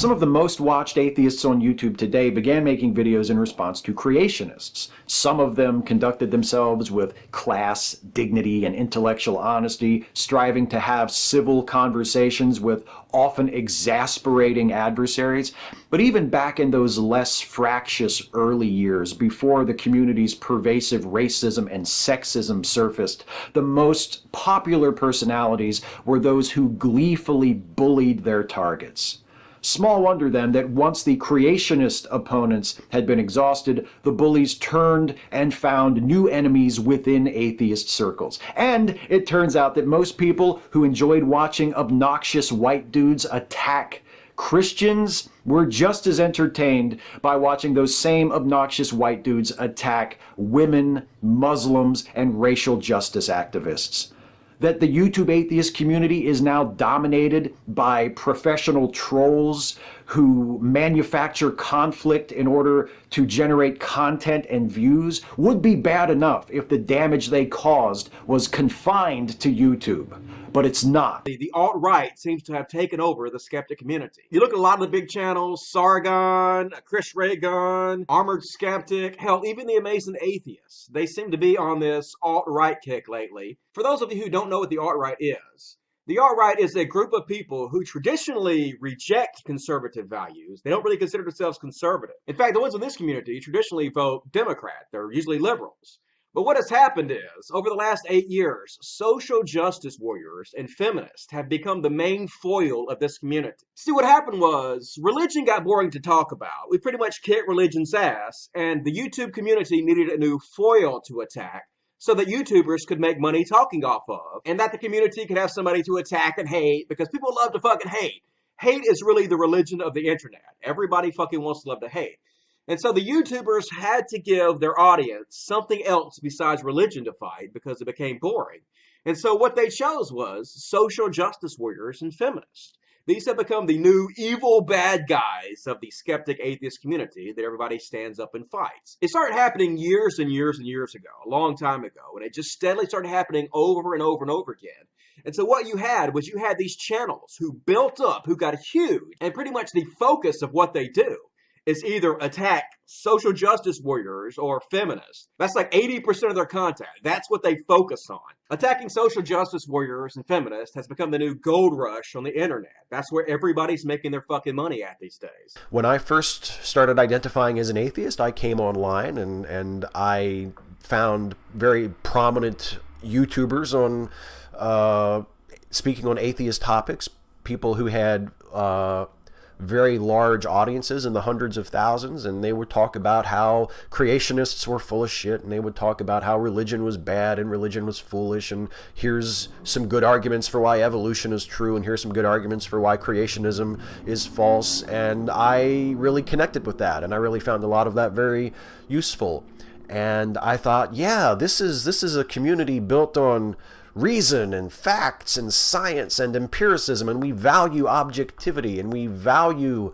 Some of the most watched atheists on YouTube today began making videos in response to creationists. Some of them conducted themselves with class, dignity, and intellectual honesty, striving to have civil conversations with often exasperating adversaries. But even back in those less fractious early years, before the community's pervasive racism and sexism surfaced, the most popular personalities were those who gleefully bullied their targets. Small wonder then that once the creationist opponents had been exhausted, the bullies turned and found new enemies within atheist circles. And it turns out that most people who enjoyed watching obnoxious white dudes attack Christians were just as entertained by watching those same obnoxious white dudes attack women, Muslims, and racial justice activists. That the YouTube atheist community is now dominated by professional trolls who manufacture conflict in order to generate content and views would be bad enough if the damage they caused was confined to YouTube. But it's not. The alt-right seems to have taken over the skeptic community. You look at a lot of the big channels, Sargon, Chris Reagan, Armored Skeptic, hell, even the Amazing Atheists. They seem to be on this alt-right kick lately. For those of you who don't know what the alt-right is, the alt-right is a group of people who traditionally reject conservative values. They don't really consider themselves conservative. In fact, the ones in this community traditionally vote Democrat. They're usually liberals. But what has happened is, over the last 8 years, social justice warriors and feminists have become the main foil of this community. See, what happened was, religion got boring to talk about. We pretty much kicked religion's ass, and the YouTube community needed a new foil to attack so that YouTubers could make money talking off of, and that the community could have somebody to attack and hate, because people love to fucking hate. Hate is really the religion of the internet. Everybody fucking wants to love to hate. And so the YouTubers had to give their audience something else besides religion to fight because it became boring. And so what they chose was social justice warriors and feminists. These have become the new evil bad guys of the skeptic atheist community that everybody stands up and fights. It started happening years and years and years ago, a long time ago, and it just steadily started happening over and over and over again. And so what you had was these channels who built up, who got huge, and pretty much the focus of what they do is either attack social justice warriors or feminists. That's like 80% of their content. That's what they focus on. Attacking social justice warriors and feminists has become the new gold rush on the internet. That's where everybody's making their fucking money at these days. When I first started identifying as an atheist, I came online and I found very prominent YouTubers on speaking on atheist topics, people who had very large audiences in the hundreds of thousands, and they would talk about how creationists were full of shit, and they would talk about how religion was bad and religion was foolish, and here's some good arguments for why evolution is true, and here's some good arguments for why creationism is false. And I really connected with that, and I really found a lot of that very useful. And I thought, yeah, this is a community built on reason and facts and science and empiricism, and we value objectivity, and we value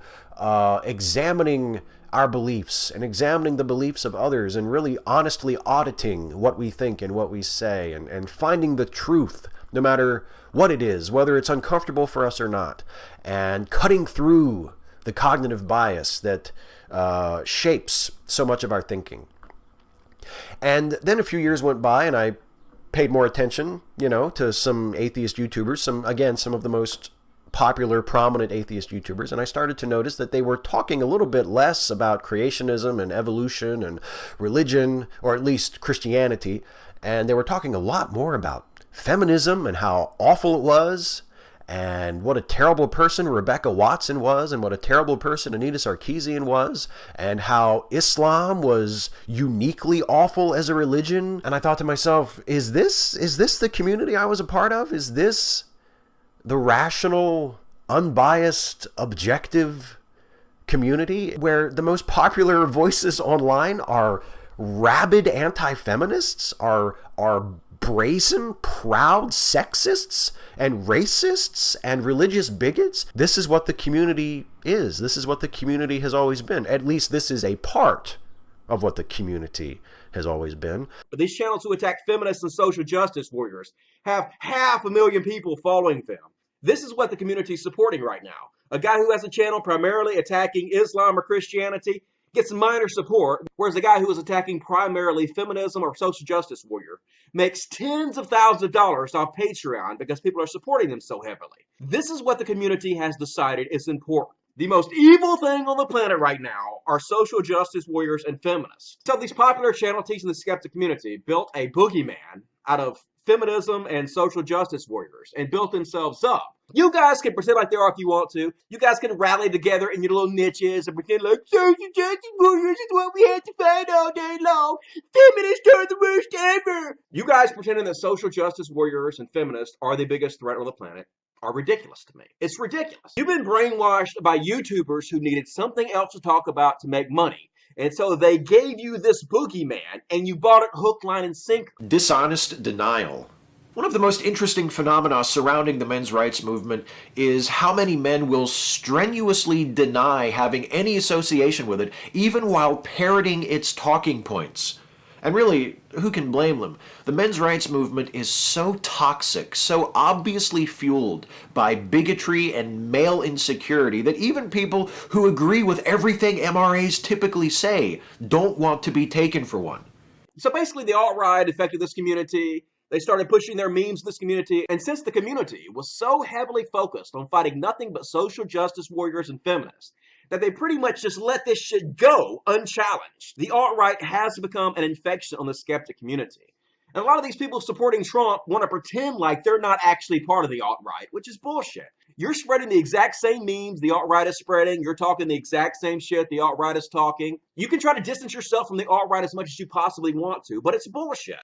examining our beliefs and examining the beliefs of others, and really honestly auditing what we think and what we say, and finding the truth no matter what it is, whether it's uncomfortable for us or not, and cutting through the cognitive bias that shapes so much of our thinking. And then a few years went by, and I paid more attention, to some atheist YouTubers, some of the most popular, prominent atheist YouTubers, and I started to notice that they were talking a little bit less about creationism and evolution and religion, or at least Christianity, and they were talking a lot more about feminism and how awful it was, and what a terrible person Rebecca Watson was, and what a terrible person Anita Sarkeesian was, and how Islam was uniquely awful as a religion. And I thought to myself, is this the community I was a part of? Is this the rational, unbiased, objective community where the most popular voices online are rabid anti-feminists, are brazen, proud sexists and racists and religious bigots? This is what the community is. This is what the community has always been. At least this is a part of what the community has always been. But these channels who attack feminists and social justice warriors have 500,000 people following them. This is what the community is supporting right now. A guy who has a channel primarily attacking Islam or Christianity gets minor support, whereas a guy who is attacking primarily feminism or social justice warrior makes tens of thousands of dollars off Patreon because people are supporting them so heavily. This is what the community has decided is important. The most evil thing on the planet right now are social justice warriors and feminists. So these popular channels teaching the skeptic community built a boogeyman out of feminism and social justice warriors and built themselves up. You guys can pretend like they are if you want to. You guys can rally together in your little niches and pretend like social justice warriors is what we had to fight all day long. Feminists are the worst ever. You guys pretending that social justice warriors and feminists are the biggest threat on the planet are ridiculous to me. It's ridiculous. You've been brainwashed by YouTubers who needed something else to talk about to make money. And so they gave you this boogeyman and you bought it hook, line, and sinker. Dishonest denial. One of the most interesting phenomena surrounding the men's rights movement is how many men will strenuously deny having any association with it, even while parroting its talking points. And really, who can blame them? The men's rights movement is so toxic, so obviously fueled by bigotry and male insecurity that even people who agree with everything MRAs typically say don't want to be taken for one. So basically, the alt-right affected this community. They started pushing their memes in this community. And since the community was so heavily focused on fighting nothing but social justice warriors and feminists, that they pretty much just let this shit go unchallenged. The alt-right has become an infection on the skeptic community. And a lot of these people supporting Trump want to pretend like they're not actually part of the alt-right, which is bullshit. You're spreading the exact same memes the alt-right is spreading. You're talking the exact same shit the alt-right is talking. You can try to distance yourself from the alt-right as much as you possibly want to, but it's bullshit.